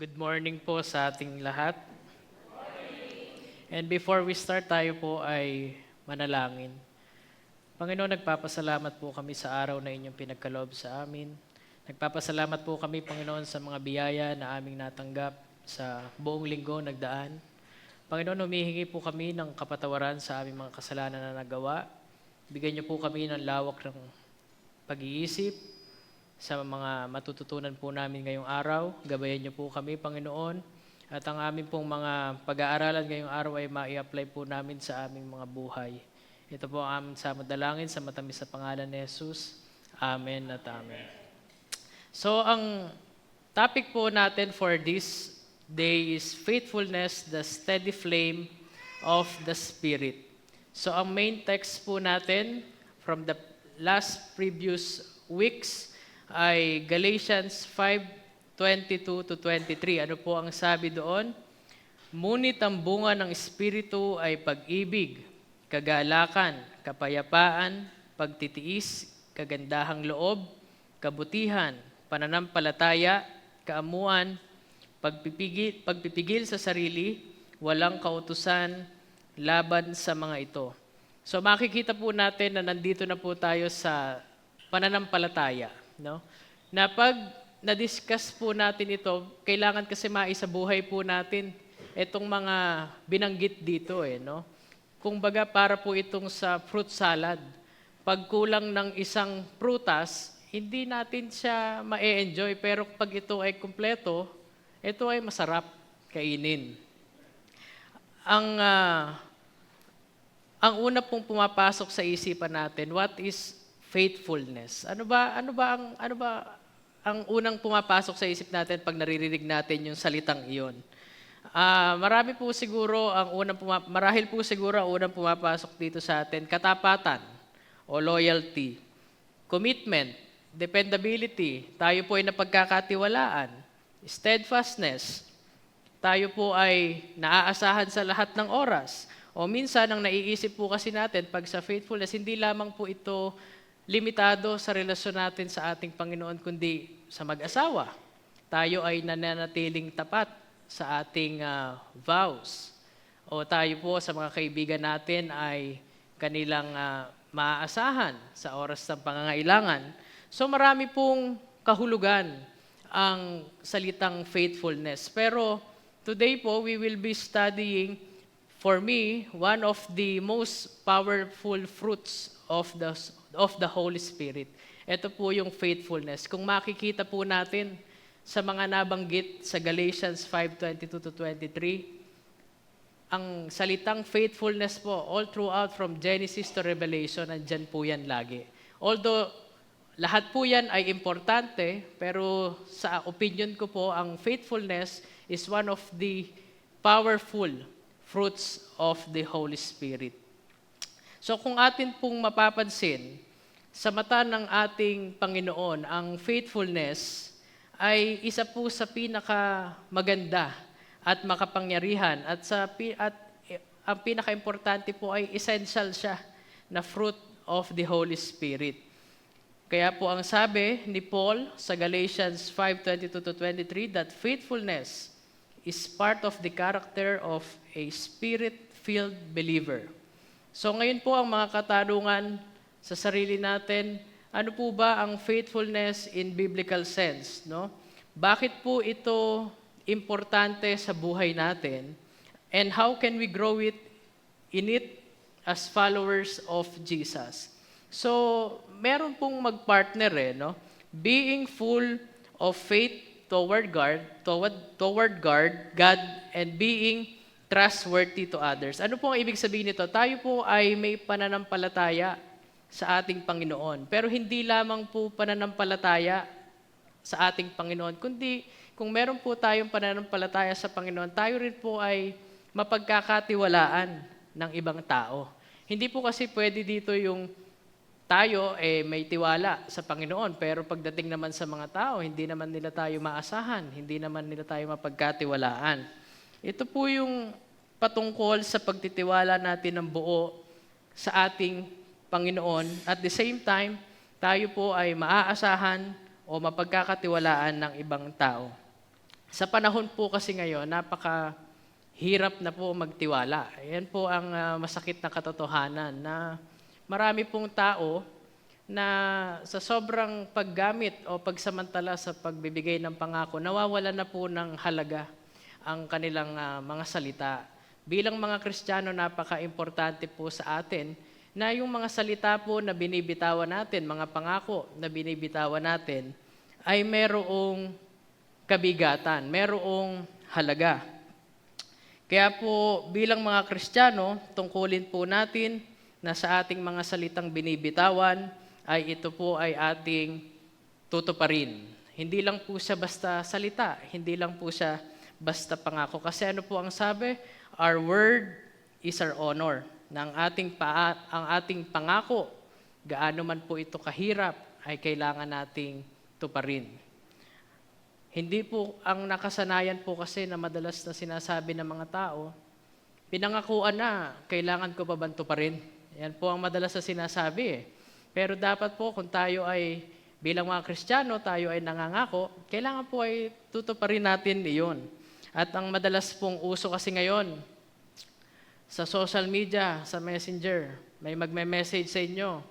Good morning po sa ating lahat. And before we start, tayo po ay manalangin. Panginoon, nagpapasalamat po kami sa araw na inyong pinagkaloob sa amin. Nagpapasalamat po kami, Panginoon, sa mga biyaya na aming natanggap sa buong linggo nagdaan. Panginoon, humihingi po kami ng kapatawaran sa aming mga kasalanan na nagawa. Bigyan niyo po kami ng lawak ng pag-iisip sa mga matututunan po namin ngayong araw. Gabayan niyo po kami, Panginoon. At ang aming pong mga pag-aaralan ngayong araw ay mai-apply po namin sa aming mga buhay. Ito po ang aming samadalangin sa matamis sa pangalan ni Jesus. Amen at amen. So, ang topic po natin for this day is faithfulness, the steady flame of the Spirit. So, ang main text po natin from the last previous weeks ay Galatians 5:22 to 23. Ano po ang sabi doon? Ngunit ang bunga ng Espiritu ay pag-ibig, kagalakan, kapayapaan, pagtitiis, kagandahang loob, kabutihan, pananampalataya, kaamuan, pagpipigil sa sarili, walang kautusan laban sa mga ito. So makikita po natin na nandito na po tayo sa pananampalataya, no? Na pag na-discuss po natin ito, kailangan kasi maisabuhay po natin itong mga binanggit dito, no? Kung baga para po itong sa fruit salad. Pag kulang ng isang prutas, hindi natin siya ma-enjoy. Pero pag ito ay kumpleto, ito ay masarap kainin. Ang una pong pumapasok sa isipan natin, what is faithfulness? Ano ba ang unang pumapasok sa isip natin pag naririnig natin yung salitang iyon? Marahil po siguro ang unang pumapasok dito sa atin, katapatan o loyalty, commitment, dependability, tayo po ay napagkakatiwalaan, steadfastness, tayo po ay naaasahan sa lahat ng oras. O minsan, ang naiisip po kasi natin pag sa faithfulness, hindi lamang po ito limitado sa relasyon natin sa ating Panginoon, kundi sa mag-asawa. Tayo ay nananatiling tapat sa ating vows. O tayo po sa mga kaibigan natin ay kanilang maaasahan sa oras ng pangangailangan. So marami pong kahulugan ang salitang faithfulness. Pero today po, we will be studying, for me, one of the most powerful fruits of the Holy Spirit. Ito po yung faithfulness. Kung makikita po natin sa mga nabanggit sa Galatians 5:22 to 23, ang salitang faithfulness po, all throughout from Genesis to Revelation, nandyan po yan lagi. Although, lahat po yan ay importante, pero sa opinion ko po, ang faithfulness is one of the powerful fruits of the Holy Spirit. So kung atin pong mapapansin, sa mata ng ating Panginoon, ang faithfulness ay isa po sa pinakamaganda at makapangyarihan at ang pinaka-importante po ay essential siya na fruit of the Holy Spirit. Kaya po ang sabi ni Paul sa Galatians 5:22 to 23 that faithfulness is part of the character of a spirit-filled believer. So ngayon po ang mga katanungan sa sarili natin, ano po ba ang faithfulness in biblical sense, no? Bakit po ito importante sa buhay natin? And how can we grow in it as followers of Jesus? So, meron pong magpartner no? Being full of faith toward God and being trustworthy to others. Ano po ang ibig sabihin nito? Tayo po ay may pananampalataya sa ating Panginoon. Pero hindi lamang po pananampalataya sa ating Panginoon, kundi kung meron po tayong pananampalataya sa Panginoon, tayo rin po ay mapagkakatiwalaan ng ibang tao. Hindi po kasi pwede dito yung tayo may tiwala sa Panginoon, pero pagdating naman sa mga tao, hindi naman nila tayo maasahan, hindi naman nila tayo mapagkatiwalaan. Ito po yung patungkol sa pagtitiwala natin ng buo sa ating Panginoon. At the same time, tayo po ay maaasahan o mapagkakatiwalaan ng ibang tao. Sa panahon po kasi ngayon, napakahirap na po magtiwala. Yan po ang masakit na katotohanan na marami pong tao na sa sobrang paggamit o pagsamantala sa pagbibigay ng pangako, nawawala na po ng halaga ang kanilang mga salita. Bilang mga Kristiyano, napaka-importante po sa atin na yung mga salita po na binibitawan natin, mga pangako na binibitawan natin, ay merong kabigatan, merong halaga. Kaya po bilang mga Kristiyano, tungkulin po natin na sa ating mga salitang binibitawan ay ito po ay ating tutuparin. Hindi lang po siya basta salita, hindi lang po siya basta pangako. Kasi ano po ang sabi? Our word is our honor. Na ang ating pangako, gaano man po ito kahirap, ay kailangan nating tuparin. Hindi po ang nakasanayan po kasi na madalas na sinasabi ng mga tao, pinangakuan na, kailangan ko pa ba tuparin? Yan po ang madalas na sinasabi eh. Pero dapat po kung tayo ay bilang mga Kristiyano, tayo ay nangangako, kailangan po ay tutuparin natin iyon. At ang madalas pong uso kasi ngayon, sa social media, sa messenger, may magme-message sa inyo,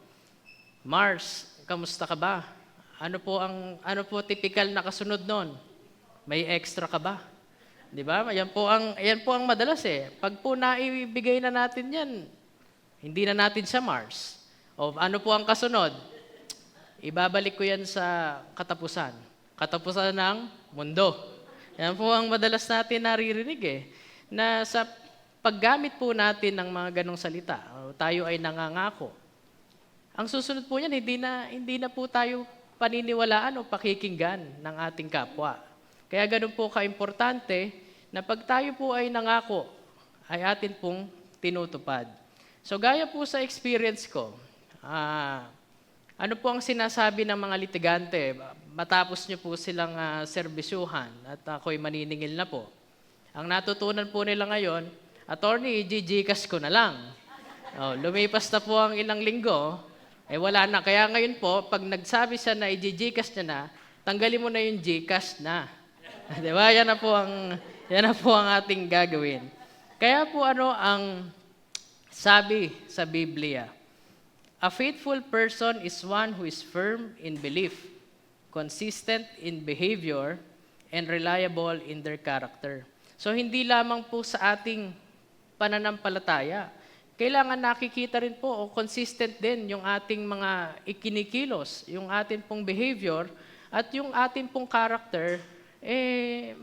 Mars, kamusta ka ba? Ano po typical na kasunod nun? May extra ka ba? 'Di ba? Yan po ang madalas eh. Pag po naibigay na natin 'yan, hindi na natin siya Mars. O ano po ang kasunod? Ibabalik ko 'yan sa katapusan. Katapusan ng mundo. Yan po ang madalas natin naririnig eh. Na sa paggamit po natin ng mga ganong salita, tayo ay nangangako. Ang susunod po niyan, hindi na po tayo paniniwalaan o pakikinggan ng ating kapwa. Kaya ganun po kaimportante na pag tayo po ay nangako, ay atin pong tinutupad. So gaya po sa experience ko, ano po ang sinasabi ng mga litigante? Matapos nyo po silang serbisyuhan at ako'y maniningil na po. Ang natutunan po nila ngayon, attorney, i-Gcash ko na lang. Lumipas na po ang ilang linggo, wala na. Kaya ngayon po, pag nagsabi siya na i-Gcash niya na, tanggalin mo na yung Gcash na. Di ba? Yan na po ang ating gagawin. Kaya po ang sabi sa Biblia, a faithful person is one who is firm in belief, consistent in behavior, and reliable in their character. So hindi lamang po sa ating pananampalataya, kailangan nakikita rin po o consistent din yung ating mga ikinikilos, yung ating pong behavior at yung ating pong character,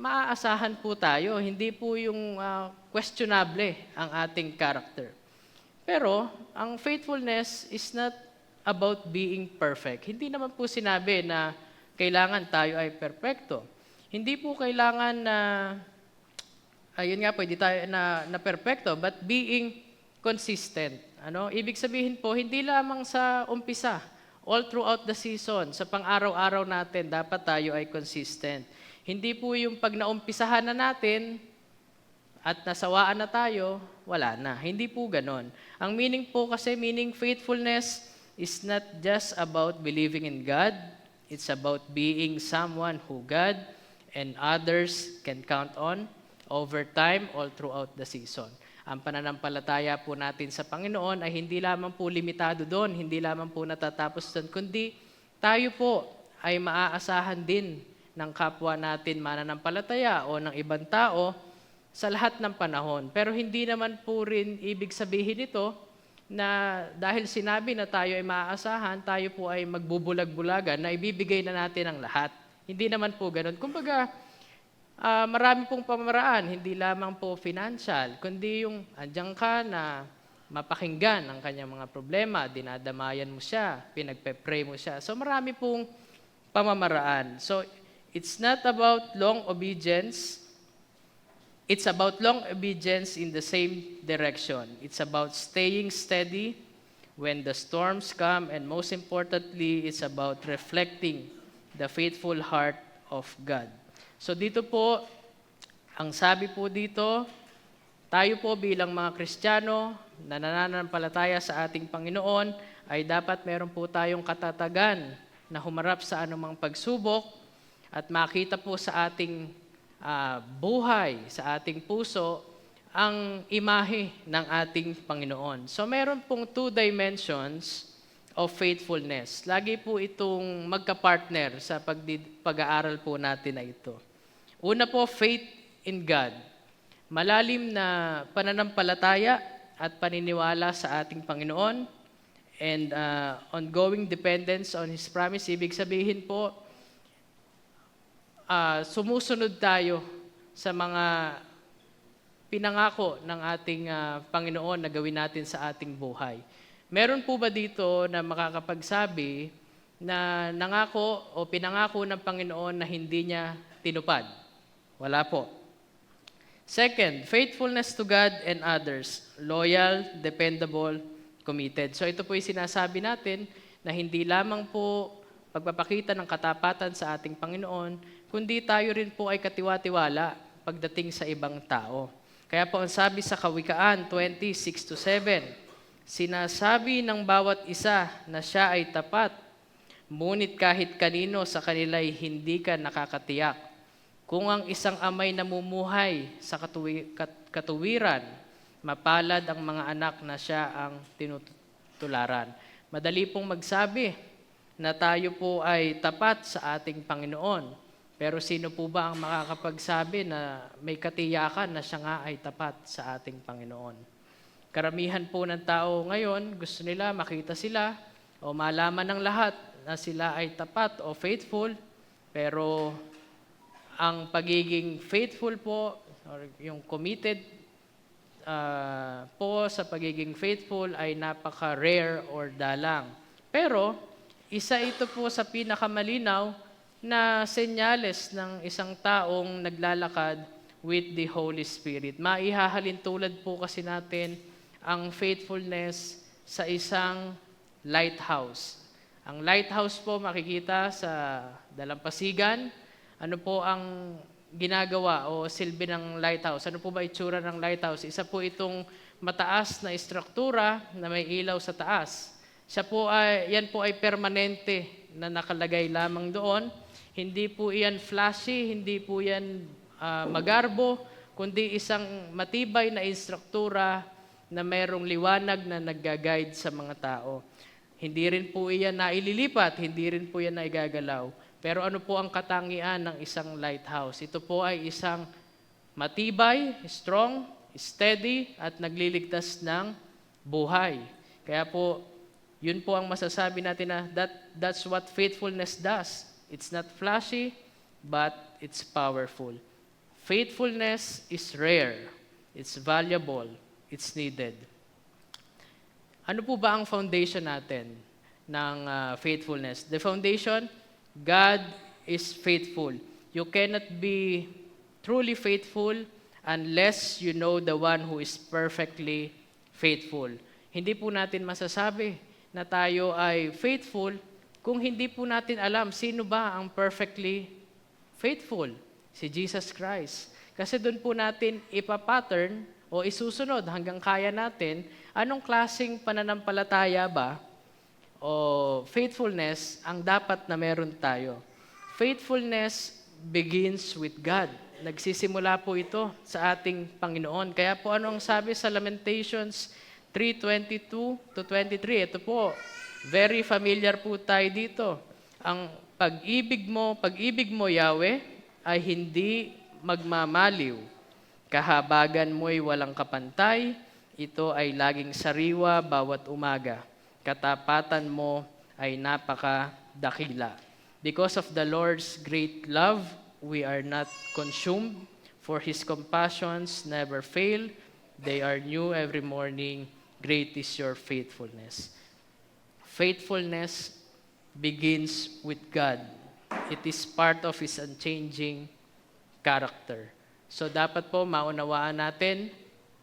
maaasahan po tayo. Hindi po yung questionable ang ating character. Pero ang faithfulness is not about being perfect. Hindi naman po sinabi na kailangan tayo ay perfecto. Hindi po kailangan na, ayun nga po, hindi tayo na perfecto, but being consistent. Ibig sabihin po, hindi lamang sa umpisa, all throughout the season, sa pang-araw-araw natin, dapat tayo ay consistent. Hindi po yung pag naumpisahan na natin at nasawaan na tayo, wala na. Hindi po ganon. Ang meaning po kasi, faithfulness is not just about believing in God, it's about being someone who God and others can count on over time, all throughout the season. Ang pananampalataya po natin sa Panginoon ay hindi lamang po limitado doon, hindi lamang po natatapos doon, kundi tayo po ay maaasahan din ng kapwa natin mananampalataya o ng ibang tao sa lahat ng panahon. Pero hindi naman po rin ibig sabihin ito na dahil sinabi na tayo ay maaasahan, tayo po ay magbubulag-bulagan na ibibigay na natin ang lahat. Hindi naman po ganun. Kumbaga, marami pong pamamaraan, hindi lamang po financial, kundi yung andyan ka na mapakinggan ang kanyang mga problema, dinadamayan mo siya, pinagpe-pray mo siya. So marami pong pamamaraan. So it's not about long obedience, it's about long obedience in the same direction. It's about staying steady when the storms come, and most importantly, it's about reflecting the faithful heart of God. So dito po, ang sabi po dito, tayo po bilang mga Kristiyano na nananampalataya sa ating Panginoon ay dapat meron po tayong katatagan na humarap sa anumang pagsubok at makita po sa ating buhay, sa ating puso, ang imahe ng ating Panginoon. So meron pong two dimensions of faithfulness. Lagi po itong magka-partner sa pag-aaral po natin na ito. Una po, faith in God. Malalim na pananampalataya at paniniwala sa ating Panginoon and ongoing dependence on His promise. Ibig sabihin po, sumusunod tayo sa mga pinangako ng ating Panginoon na gawin natin sa ating buhay. Meron po ba dito na makakapagsabi na nangako o pinangako ng Panginoon na hindi niya tinupad? Wala po. Second, faithfulness to God and others. Loyal, dependable, committed. So ito po yung sinasabi natin na hindi lamang po pagpapakita ng katapatan sa ating Panginoon, kundi tayo rin po ay katiwa-tiwala pagdating sa ibang tao. Kaya po ang sabi sa Kawikaan 20:6-7, sinasabi ng bawat isa na siya ay tapat, ngunit kahit kanino sa kanila'y hindi ka nakakatiyak. Kung ang isang amay namumuhay sa katuwiran, mapalad ang mga anak na siya ang tinutularan. Madali pong magsabi na tayo po ay tapat sa ating Panginoon. Pero sino po ba ang makakapagsabi na may katiyakan na siya nga ay tapat sa ating Panginoon? Karamihan po ng tao ngayon, gusto nila makita sila o malaman ng lahat na sila ay tapat o faithful, pero ang pagiging faithful po, or yung committed po sa pagiging faithful ay napaka-rare or dalang. Pero, isa ito po sa pinakamalinaw na senyales ng isang taong naglalakad with the Holy Spirit. Maihahalin tulad po kasi natin ang faithfulness sa isang lighthouse. Ang lighthouse po makikita sa dalampasigan. Ano po ang ginagawa o silbi ng lighthouse? Ano po ba itsura ng lighthouse? Isa po itong mataas na istruktura na may ilaw sa taas. Yan po ay permanente na nakalagay lamang doon. Hindi po iyan flashy, hindi po yan magarbo, kundi isang matibay na istruktura na mayroong liwanag na nag-guide sa mga tao. Hindi rin po iyan naililipat, hindi rin po yan naigagalaw. Pero ano po ang katangian ng isang lighthouse? Ito po ay isang matibay, strong, steady, at nagliligtas ng buhay. Kaya po, yun po ang masasabi natin na that's what faithfulness does. It's not flashy, but it's powerful. Faithfulness is rare. It's valuable. It's needed. Ano po ba ang foundation natin ng faithfulness? The foundation, God is faithful. You cannot be truly faithful unless you know the one who is perfectly faithful. Hindi po natin masasabi na tayo ay faithful kung hindi po natin alam sino ba ang perfectly faithful, si Jesus Christ. Kasi doon po natin ipapattern o isusunod hanggang kaya natin anong klaseng pananampalataya ba o faithfulness ang dapat na meron tayo. Faithfulness begins with God. Nagsisimula po ito sa ating Panginoon. Kaya po ano ang sabi sa Lamentations 3:22-23? Ito po, very familiar po tayo dito. Ang pag-ibig mo, Yahweh, ay hindi magmamaliw. Kahabagan mo'y walang kapantay, ito ay laging sariwa bawat umaga. Katapatan mo ay napakadakila. Because of the Lord's great love, we are not consumed, for His compassions never fail. They are new every morning. Great is your faithfulness. Faithfulness begins with God. It is part of His unchanging character. So dapat po maunawaan natin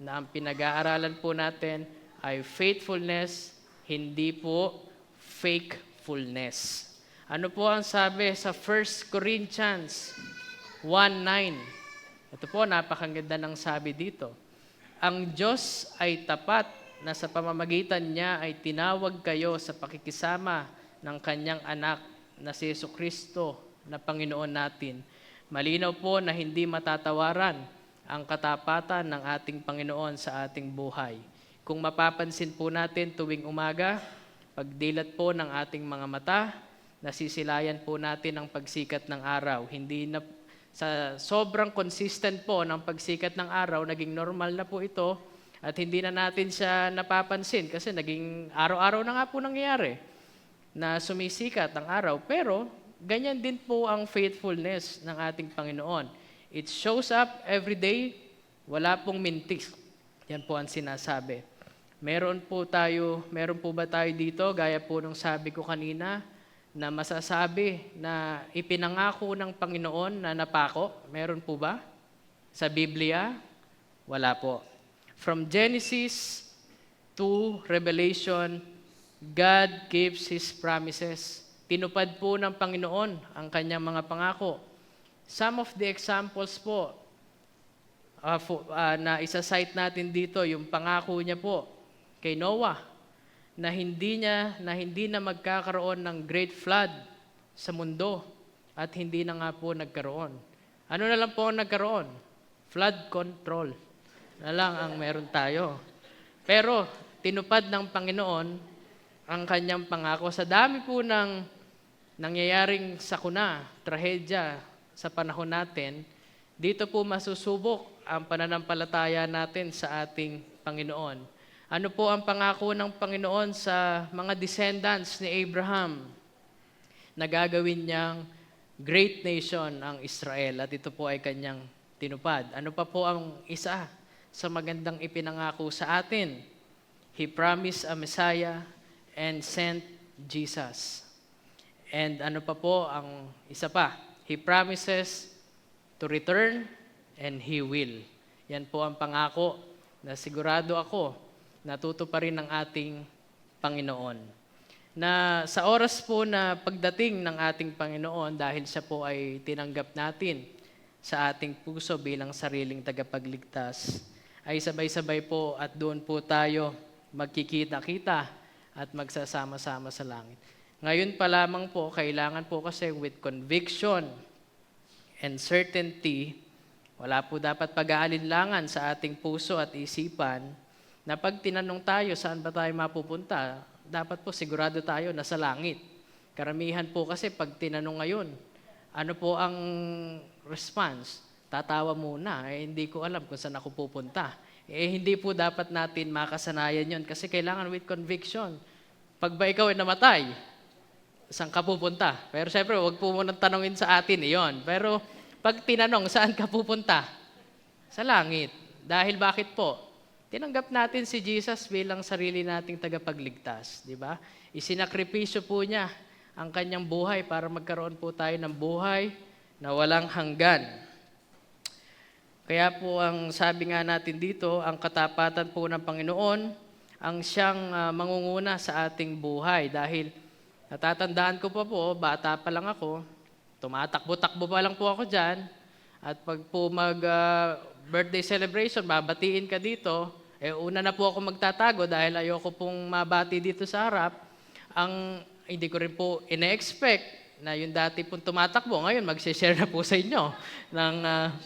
na ang pinag-aaralan po natin ay faithfulness, hindi po fakefulness. Ano po ang sabi sa 1 Corinthians 1:9? Ito po, napakaganda ng sabi dito. Ang Diyos ay tapat na sa pamamagitan niya ay tinawag kayo sa pakikisama ng kanyang anak na si Jesucristo na Panginoon natin. Malinaw po na hindi matatawaran ang katapatan ng ating Panginoon sa ating buhay. Kung mapapansin po natin tuwing umaga, pagdilat po ng ating mga mata, nasisilayan po natin ang pagsikat ng araw. Hindi na sa sobrang consistent po ng pagsikat ng araw, naging normal na po ito at hindi na natin siya napapansin kasi naging araw-araw na nga po nangyayari na sumisikat ang araw. Pero ganyan din po ang faithfulness ng ating Panginoon. It shows up every day, wala pong mintis. Yan po ang sinasabi. Meron po ba tayo dito, gaya po nung sabi ko kanina, na masasabi na ipinangako ng Panginoon na napako? Meron po ba? Sa Biblia? Wala po. From Genesis to Revelation, God gives His promises. Tinupad po ng Panginoon ang kanyang mga pangako. Some of the examples po na isa-cite natin dito, yung pangako niya po kay Noah, na hindi na magkakaroon ng great flood sa mundo at hindi na nga po nagkaroon. Ano na lang po ang nagkaroon? Flood control na lang ang meron tayo. Pero tinupad ng Panginoon ang kanyang pangako. Sa dami po ng nangyayaring sakuna, trahedya sa panahon natin, dito po masusubok ang pananampalataya natin sa ating Panginoon. Ano po ang pangako ng Panginoon sa mga descendants ni Abraham? Na gagawin niyang great nation ang Israel at ito po ay kanyang tinupad. Ano pa po ang isa sa magandang ipinangako sa atin? He promised a Messiah and sent Jesus. And ano pa po ang isa pa? He promises to return and He will. Yan po ang pangako na sigurado ako natutuparin ng ating Panginoon. Na sa oras po na pagdating ng ating Panginoon, dahil siya po ay tinanggap natin sa ating puso bilang sariling tagapagligtas, ay sabay-sabay po at doon po tayo magkikita-kita at magsasama-sama sa langit. Ngayon pa lamang po, kailangan po kasi with conviction and certainty, wala po dapat pag-aalinlangan sa ating puso at isipan na pag tinanong tayo saan ba tayo mapupunta, dapat po sigurado tayo na sa langit. Karamihan po kasi pag tinanong ngayon, ano po ang response? Tatawa muna, hindi ko alam kung saan ako pupunta. Hindi po dapat natin makasanayan yon kasi kailangan with conviction. Pag ba ikaw ay namatay, saan ka pupunta? Pero syempre, huwag po munang tanongin sa atin iyon. Pero pag tinanong, saan ka pupunta? Sa langit. Dahil bakit po? Tinanggap natin si Jesus bilang sarili nating tagapagligtas, di ba? Isinakripisyo po niya ang kanyang buhay para magkaroon po tayo ng buhay na walang hanggan. Kaya po ang sabi nga natin dito, ang katapatan po ng Panginoon ang siyang mangunguna sa ating buhay. Dahil natatandaan ko pa po, bata pa lang ako, tumatakbo-takbo pa lang po ako dyan, at pag po birthday celebration, babatiin ka dito, una na po ako magtatago dahil ayoko pong mabati dito sa harap. Hindi ko rin po ine-expect na yung dati pong tumatakbo, ngayon mag-share na po sa inyo ng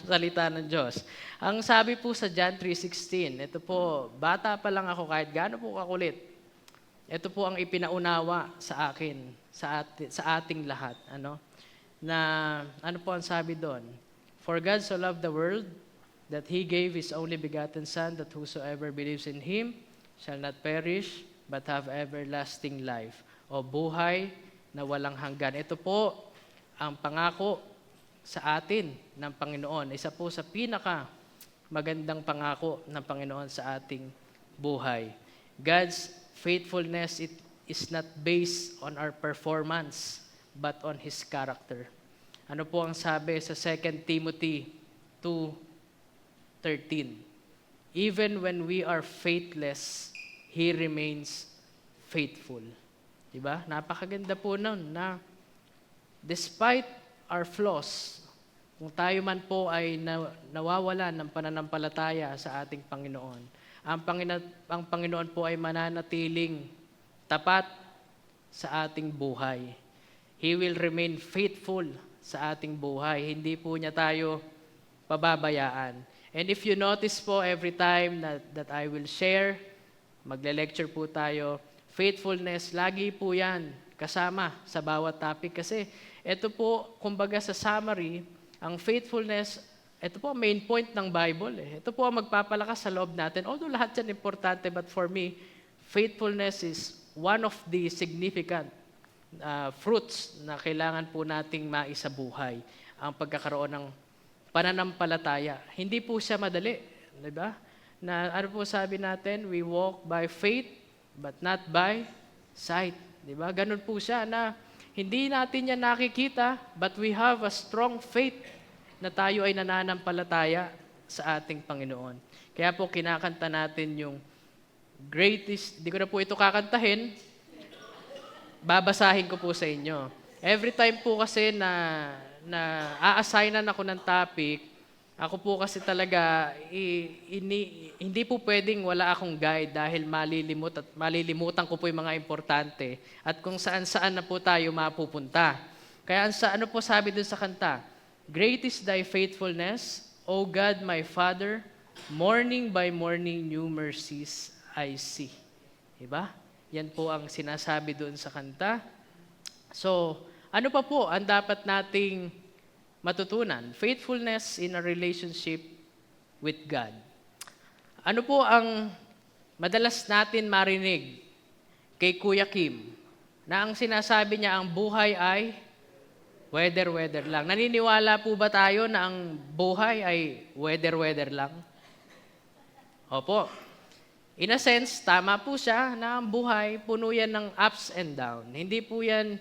salita ng Diyos. Ang sabi po sa John 3:16, ito po, bata pa lang ako kahit gaano po kakulit. Ito po ang ipinaunawa sa akin, sa ating lahat. Ano po ang sabi doon? For God so loved the world, that He gave His only begotten Son, that whosoever believes in Him shall not perish, but have everlasting life. O buhay na walang hanggan. Ito po ang pangako sa atin ng Panginoon. Isa po sa pinaka magandang pangako ng Panginoon sa ating buhay. God's faithfulness is not based on our performance, but on His character. Ano po ang sabi sa 2 Timothy 2:13? Even when we are faithless, He remains faithful. Diba? Napakaganda po nun na despite our flaws, kung tayo man po ay nawawalan ng pananampalataya sa ating Panginoon, ang Panginoon po ay mananatiling tapat sa ating buhay. He will remain faithful sa ating buhay. Hindi po niya tayo pababayaan. And if you notice po, every time that I will share, magle-lecture po tayo, faithfulness, lagi po yan kasama sa bawat topic. Kasi ito po, kumbaga sa summary, ang faithfulness, ito po main point ng Bible. Ito po ang magpapalakas sa loob natin. Although lahat yan importante, but for me, faithfulness is one of the significant fruits na kailangan po nating maisabuhay. Ang pagkakaroon ng pananampalataya. Hindi po siya madali. Diba? Na ano po sabi natin? We walk by faith, but not by sight. Diba? Ganun po siya na hindi natin yan nakikita, but we have a strong faith na tayo ay nananampalataya sa ating Panginoon. Kaya po kinakanta natin yung greatest, di ko na po ito kakantahin, babasahin ko po sa inyo. Every time po kasi na a-assignan ako ng topic, ako po kasi talaga, hindi po pwedeng wala akong guide dahil malilimutan ko po yung mga importante at kung saan-saan na po tayo mapupunta. Kaya ano po sabi dun sa kanta? Great is thy faithfulness, O God my Father, morning by morning new mercies I see. Diba? Yan po ang sinasabi doon sa kanta. So, ano pa po ang dapat nating matutunan? Faithfulness in a relationship with God. Ano po ang madalas natin marinig kay Kuya Kim? Na ang sinasabi niya, ang buhay ay weather lang. Naniniwala po ba tayo na ang buhay ay weather lang? Opo. In a sense, tama po siya na ang buhay puno yan ng ups and down. Hindi po yan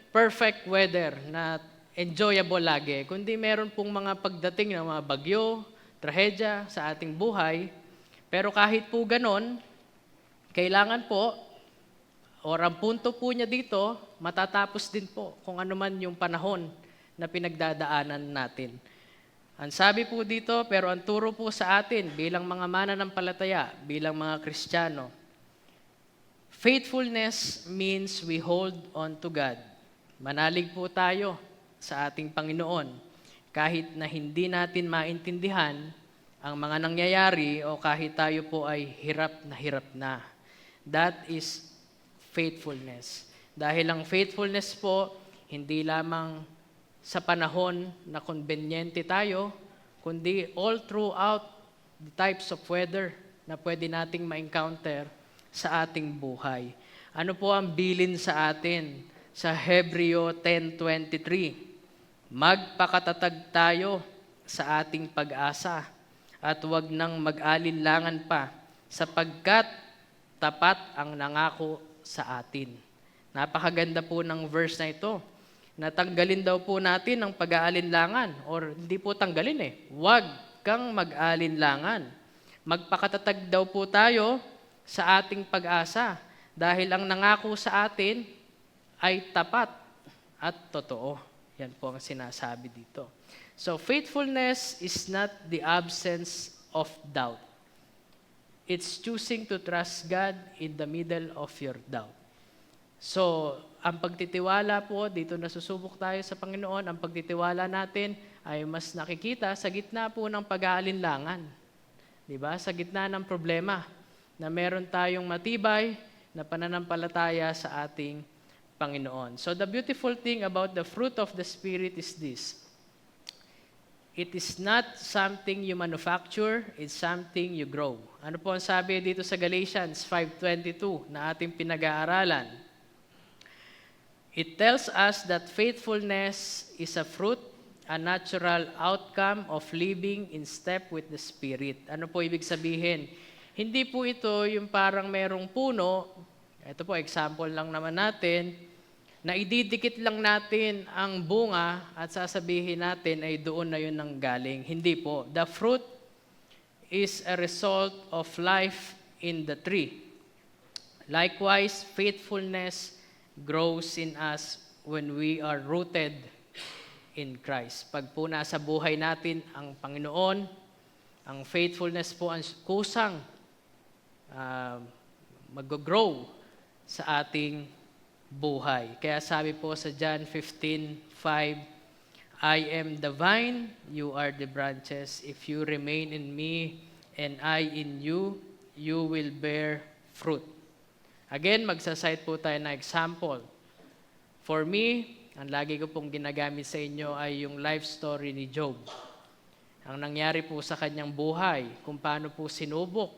perfect weather na enjoyable lagi, kundi meron pong mga pagdating ng mga bagyo, trahedya sa ating buhay. Pero kahit po ganon, kailangan po, ang punto po niya dito, matatapos din po kung ano man yung panahon na pinagdadaanan natin. Ang sabi po dito, pero ang turo po sa atin bilang mga mananampalataya, bilang mga Kristiyano, faithfulness means we hold on to God. Manalig po tayo sa ating Panginoon kahit na hindi natin maintindihan ang mga nangyayari o kahit tayo po ay hirap na. That is faithfulness. Dahil ang faithfulness po, hindi lamang sa panahon na konbenyente tayo, kundi all throughout the types of weather na pwede nating ma-encounter sa ating buhay. Ano po ang bilin sa atin? Sa Hebreo 10:23, magpakatatag tayo sa ating pag-asa at huwag nang mag-alinlangan pa sapagkat tapat ang nangako sa atin. Napakaganda po ng verse na ito. Natanggalin daw po natin ang pag-aalinlangan or hindi po tanggalin Huwag kang mag-alinlangan. Magpakatatag daw po tayo sa ating pag-asa dahil ang nangako sa atin ay tapat at totoo. Yan po ang sinasabi dito. So, faithfulness is not the absence of doubt. It's choosing to trust God in the middle of your doubt. So, ang pagtitiwala po, dito nasusubok tayo sa Panginoon, ang pagtitiwala natin ay mas nakikita sa gitna po ng pag-aalinlangan. Diba? Sa gitna ng problema na meron tayong matibay na pananampalataya sa ating Panginoon. So the beautiful thing about the fruit of the Spirit is this. It is not something you manufacture, it's something you grow. Ano po ang sabi dito sa Galatians 5:22 na ating pinag-aaralan? It tells us that faithfulness is a fruit, a natural outcome of living in step with the Spirit. Ano po ibig sabihin? Hindi po ito yung parang merong puno, ito po example lang naman natin, na ididikit lang natin ang bunga at sasabihin natin ay doon na yun nang galing. Hindi po. The fruit is a result of life in the tree. Likewise, faithfulness grows in us when we are rooted in Christ. Pag po nasa buhay natin ang Panginoon, ang faithfulness po ang kusang mag-grow sa ating buhay. Kaya sabi po sa John 15:5, 5, I am the vine, you are the branches. If you remain in me and I in you, you will bear fruit. Again, magsasite po tayo na example. For me, ang lagi ko pong ginagamit sa inyo ay yung life story ni Job. Ang nangyari po sa kanyang buhay, kung paano po sinubok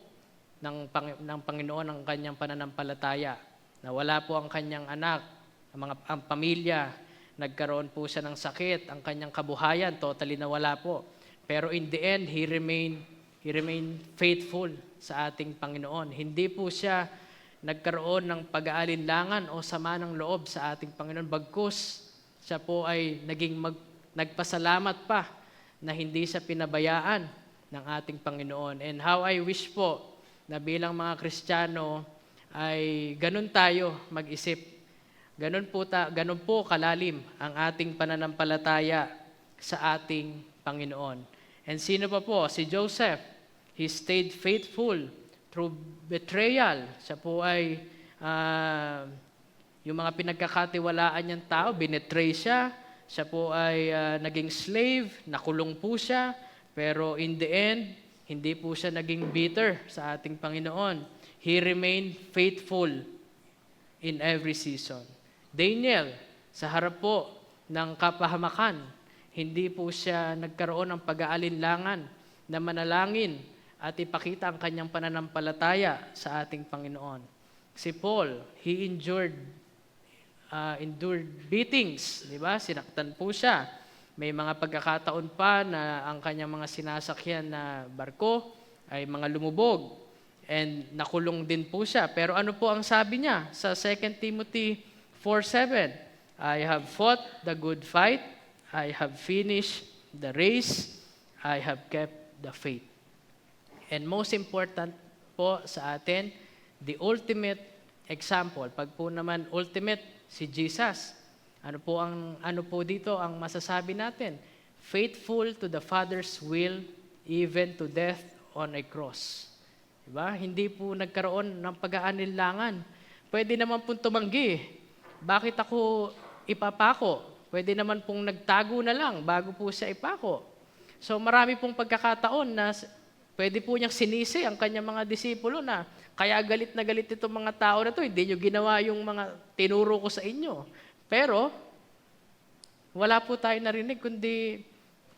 ng Panginoon ang kanyang pananampalataya. Na wala po ang kanyang anak, ang pamilya, nagkaroon po siya ng sakit, ang kanyang kabuhayan, totally nawala po. Pero in the end, he remained faithful sa ating Panginoon. Hindi po siya nagkaroon ng pag-aalinlangan o sama ng loob sa ating Panginoon. Bagkus, siya po ay nagpasalamat pa na hindi siya pinabayaan ng ating Panginoon. And how I wish po na bilang mga Kristiyano ay ganun tayo mag-isip. Ganun po kalalim ang ating pananampalataya sa ating Panginoon. And sino pa po? Si Joseph. He stayed faithful through betrayal. Siya po ay yung mga pinagkakatiwalaan niyang tao, binetray siya. Siya po ay naging slave, nakulong po siya, pero in the end, hindi po siya naging bitter sa ating Panginoon. He remained faithful in every season. Daniel, sa harap po ng kapahamakan, hindi po siya nagkaroon ng pag-aalinlangan na manalangin at ipakita ang kanyang pananampalataya sa ating Panginoon. Si Paul, he endured beatings, di ba? Sinaktan po siya. May mga pagkakataon pa na ang kanyang mga sinasakyan na barko ay mga lumubog and nakulong din po siya. Pero ano po ang sabi niya sa 2 Timothy 4:7? I have fought the good fight, I have finished the race, I have kept the faith. And most important po sa atin, the ultimate example. Pag po naman ultimate, si Jesus. Ano po dito ang masasabi natin? Faithful to the Father's will, even to death on a cross. Diba? Hindi po nagkaroon ng pag-aanilangan. Pwede naman pong tumanggi. Bakit ako ipapako? Pwede naman pong nagtago na lang bago po siya ipako. So marami pong pagkakataon na pwede po niyang sinisi ang kanyang mga disipulo na kaya galit na galit itong mga tao na to, hindi nyo ginawa yung mga tinuro ko sa inyo. Pero, wala po tayo narinig, kundi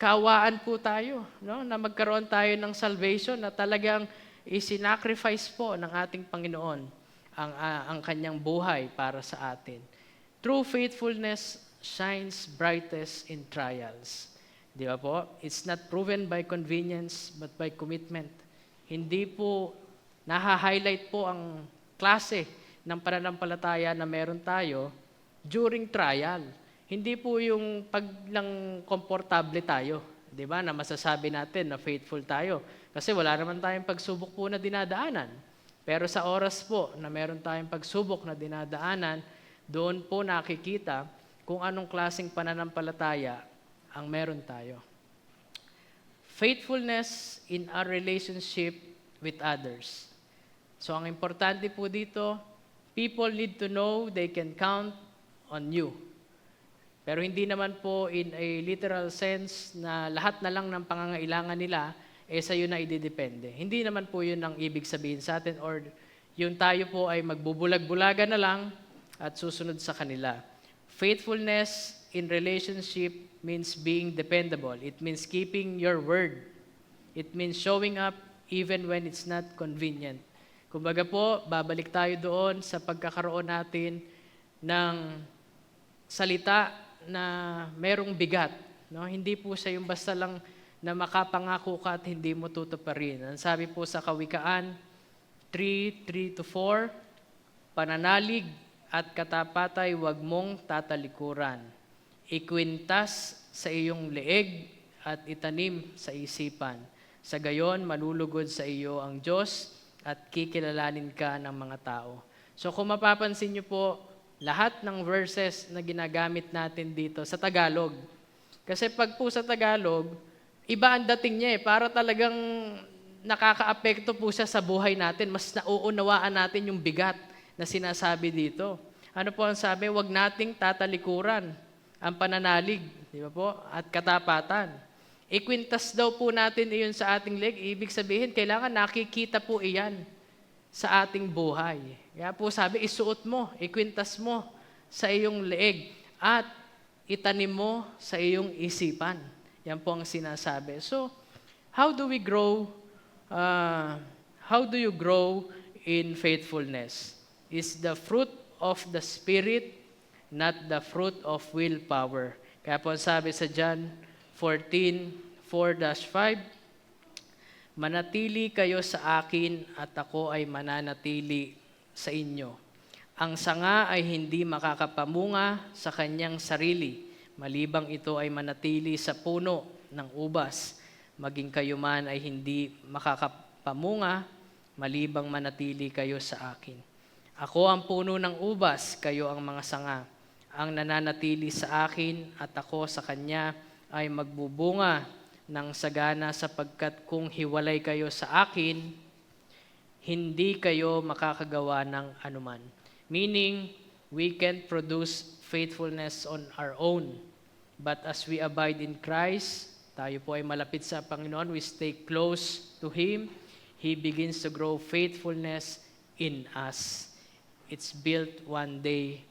kawaan po tayo, no? Na magkaroon tayo ng salvation na talagang isinacrifice po ng ating Panginoon ang kanyang buhay para sa atin. True faithfulness shines brightest in trials. Di ba po? It's not proven by convenience, but by commitment. Hindi po naha-highlight po ang klase ng pananampalataya na meron tayo during trial. Hindi po yung pag lang komportable tayo, di ba, na masasabi natin na faithful tayo. Kasi wala naman tayong pagsubok po na dinadaanan. Pero sa oras po na meron tayong pagsubok na dinadaanan, doon po nakikita kung anong klaseng pananampalataya ang meron tayo. Faithfulness in our relationship with others. So ang importante po dito, people need to know they can count on you. Pero hindi naman po in a literal sense na lahat na lang ng pangangailangan nila sa iyo na ididepende. Hindi naman po yun ang ibig sabihin sa atin or yung tayo po ay magbubulag-bulaga na lang at susunod sa kanila. Faithfulness in relationship means being dependable. It means keeping your word. It means showing up even when it's not convenient. Kumbaga po, babalik tayo doon sa pagkakaroon natin ng salita na merong bigat. No? Hindi po siya yung basta lang na makapangako ka at hindi mo tutuparin. Ang sabi po sa Kawikaan 3:3-4, pananalig at katapatay huwag mong tatalikuran. Ikwintas sa iyong leeg at itanim sa isipan. Sa gayon, malulugod sa iyo ang Diyos at kikilalanin ka ng mga tao. So kung mapapansin niyo po, lahat ng verses na ginagamit natin dito sa Tagalog. Kasi pag po sa Tagalog, iba ang dating niya para talagang nakakaapekto po siya sa buhay natin. Mas nauunawaan natin yung bigat na sinasabi dito. Ano po ang sabi? Huwag nating tatalikuran. ang pananalig, di ba po? At katapatan. Ikwintas daw po natin iyon sa ating leeg. Ibig sabihin, kailangan nakikita po iyan sa ating buhay. Kaya po sabi, isuot mo, ikwintas mo sa iyong leeg at itanim mo sa iyong isipan. Yan po ang sinasabi. So, how do we grow? How do you grow in faithfulness? Is the fruit of the Spirit, not the fruit of willpower. Kaya po sabi sa John 14:4-5, manatili kayo sa akin at ako ay mananatili sa inyo. Ang sanga ay hindi makakapamunga sa kanyang sarili, malibang ito ay manatili sa puno ng ubas. Maging kayo man ay hindi makakapamunga, malibang manatili kayo sa akin. Ako ang puno ng ubas, kayo ang mga sanga. Ang nananatili sa akin at ako sa kanya ay magbubunga ng sagana sapagkat kung hiwalay kayo sa akin, hindi kayo makakagawa ng anuman. Meaning, we can't produce faithfulness on our own. But as we abide in Christ, tayo po ay malapit sa Panginoon, we stay close to Him, He begins to grow faithfulness in us. It's built one day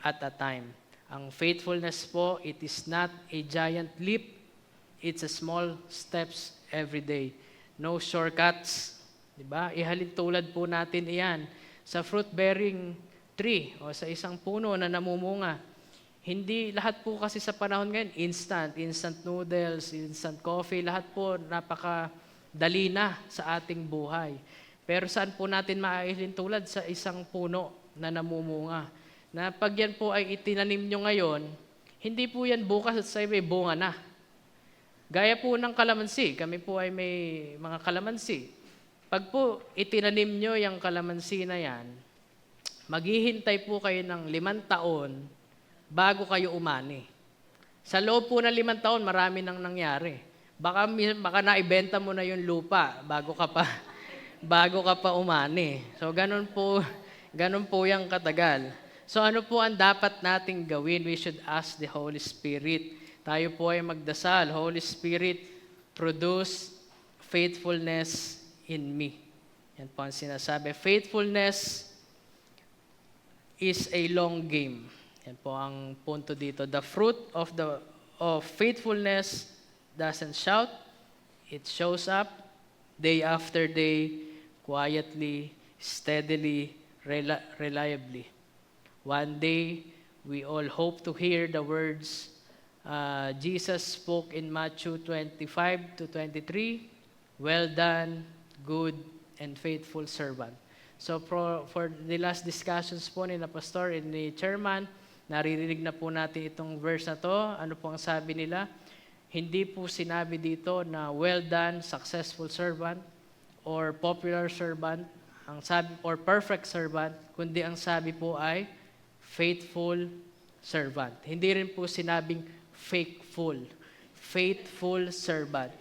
at a time. Ang faithfulness po, it is not a giant leap. It's a small steps every day. No shortcuts. Diba? Ihalin tulad po natin iyan sa fruit-bearing tree o sa isang puno na namumunga. Hindi lahat po kasi sa panahon ngayon, instant noodles, instant coffee, lahat po napakadali na sa ating buhay. Pero saan po natin maaihalin tulad sa isang puno na namumunga? Na pag yan po ay itinanim nyo ngayon, hindi po yan bukas at sa may bunga na. Gaya po ng kalamansi, kami po ay may mga kalamansi. Pag po itinanim nyo yung kalamansi na yan, maghihintay po kayo ng 5 taon bago kayo umani. Sa loob po ng 5 taon, marami nang nangyari. Baka naibenta mo na yung lupa bago ka pa umani. So ganun po yung katagal. So ano po ang dapat nating gawin? We should ask the Holy Spirit. Tayo po ay magdasal, Holy Spirit, produce faithfulness in me. Yan po ang sinasabi. Faithfulness is a long game. Yan po ang punto dito. The fruit of faithfulness doesn't shout. It shows up day after day, quietly, steadily, reliably. One day, we all hope to hear the words Jesus spoke in Matthew 25-23, well done, good and faithful servant. So for the last discussions po ni na pastor and ni chairman, naririnig na po natin itong verse na to. Ano po ang sabi nila? Hindi po sinabi dito na well done, successful servant, or popular servant, ang sabi, or perfect servant, kundi ang sabi po ay faithful servant. Hindi rin po sinabing fakeful. Faithful servant.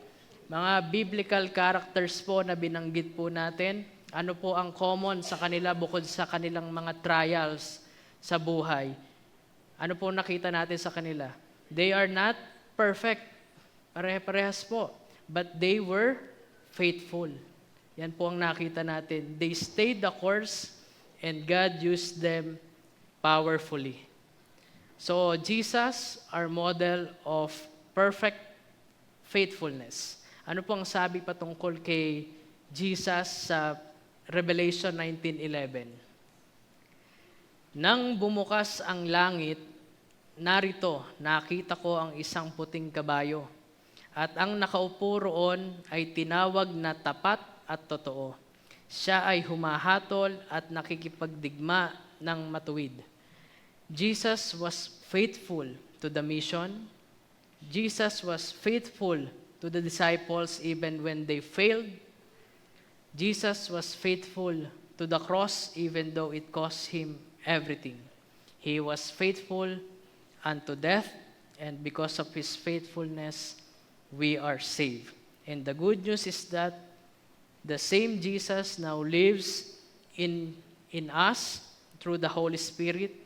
Mga biblical characters po na binanggit po natin, ano po ang common sa kanila bukod sa kanilang mga trials sa buhay? Ano po nakita natin sa kanila? They are not perfect. Pare-parehas po. But they were faithful. Yan po ang nakita natin. They stayed the course and God used them powerfully. So, Jesus, our model of perfect faithfulness. Ano po ang sabi patungkol kay Jesus sa Revelation 19:11? Nang bumukas ang langit, narito, nakita ko ang isang puting kabayo. At ang nakaupo roon ay tinawag na tapat at totoo. Siya ay humahatol at nakikipagdigma ng matuwid. Jesus was faithful to the mission. Jesus was faithful to the disciples even when they failed. Jesus was faithful to the cross even though it cost him everything. He was faithful unto death, and because of his faithfulness, we are saved. And the good news is that the same Jesus now lives in us through the Holy Spirit,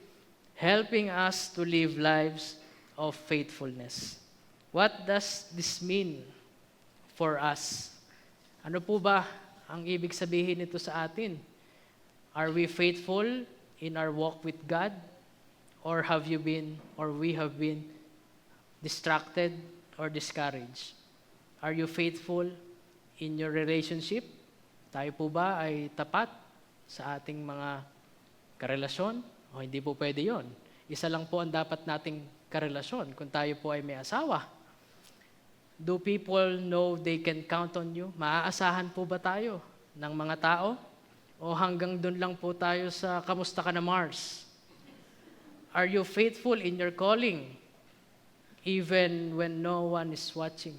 helping us to live lives of faithfulness. What does this mean for us? Ano po ba ang ibig sabihin nito sa atin? Are we faithful in our walk with God? Or we have been distracted or discouraged? Are you faithful in your relationship? Tayo po ba ay tapat sa ating mga karelasyon? O hindi po pwede yon. Isa lang po ang dapat nating karelasyon kung tayo po ay may asawa. Do people know they can count on you? Maaasahan po ba tayo ng mga tao? O hanggang doon lang po tayo sa kamusta ka na Mars? Are you faithful in your calling even when no one is watching?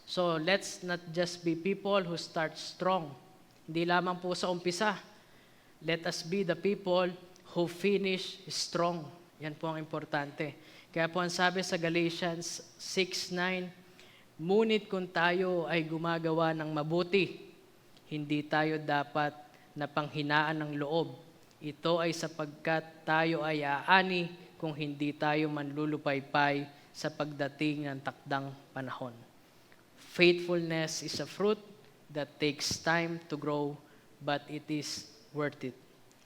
So let's not just be people who start strong. Hindi lamang po sa umpisa. Let us be the people who finish strong. Yan po ang importante. Kaya po ang sabi sa Galatians 6:9, ngunit kung tayo ay gumagawa ng mabuti, hindi tayo dapat na panghinaan ng loob. Ito ay sapagkat tayo ay aani kung hindi tayo manlulupaypay sa pagdating ng takdang panahon. Faithfulness is a fruit that takes time to grow, but it is worth it.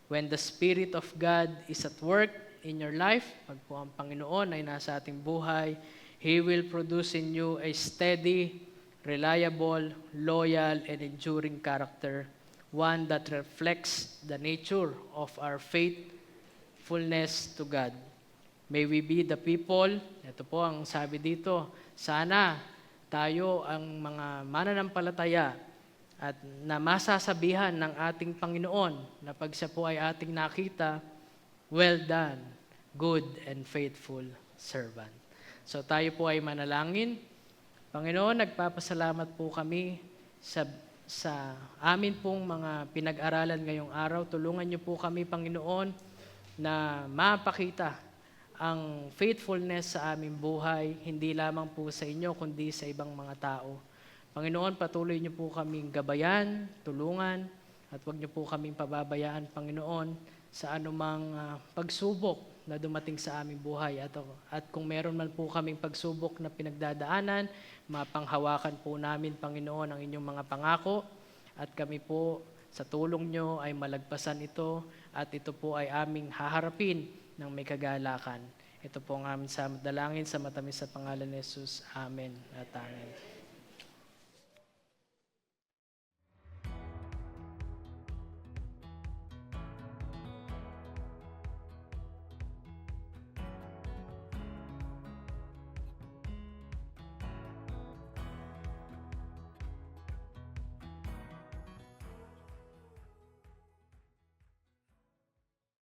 When the Spirit of God is at work in your life, pag po ang Panginoon ay nasa ating buhay, He will produce in you a steady, reliable, loyal, and enduring character, one that reflects the nature of our faithfulness to God. May we be the people, ito po ang sabi dito, sana tayo ang mga mananampalataya at na masasabihan ng ating Panginoon na pag siya po ay ating nakita, well done, good and faithful servant. So tayo po ay manalangin. Panginoon, nagpapasalamat po kami sa amin pong mga pinag-aralan ngayong araw. Tulungan niyo po kami, Panginoon, na mapakita ang faithfulness sa aming buhay, hindi lamang po sa inyo, kundi sa ibang mga tao. Panginoon, patuloy niyo po kaming gabayan, tulungan, at huwag niyo po kaming pababayaan, Panginoon, sa anumang pagsubok na dumating sa aming buhay. At kung meron man po kaming pagsubok na pinagdadaanan, mapanghawakan po namin, Panginoon, ang inyong mga pangako, at kami po sa tulong niyo ay malagpasan ito, at ito po ay aming haharapin ng may kagalakan. Ito po ang aming dalangin sa matamis sa pangalan ni Jesus. Amen at amen.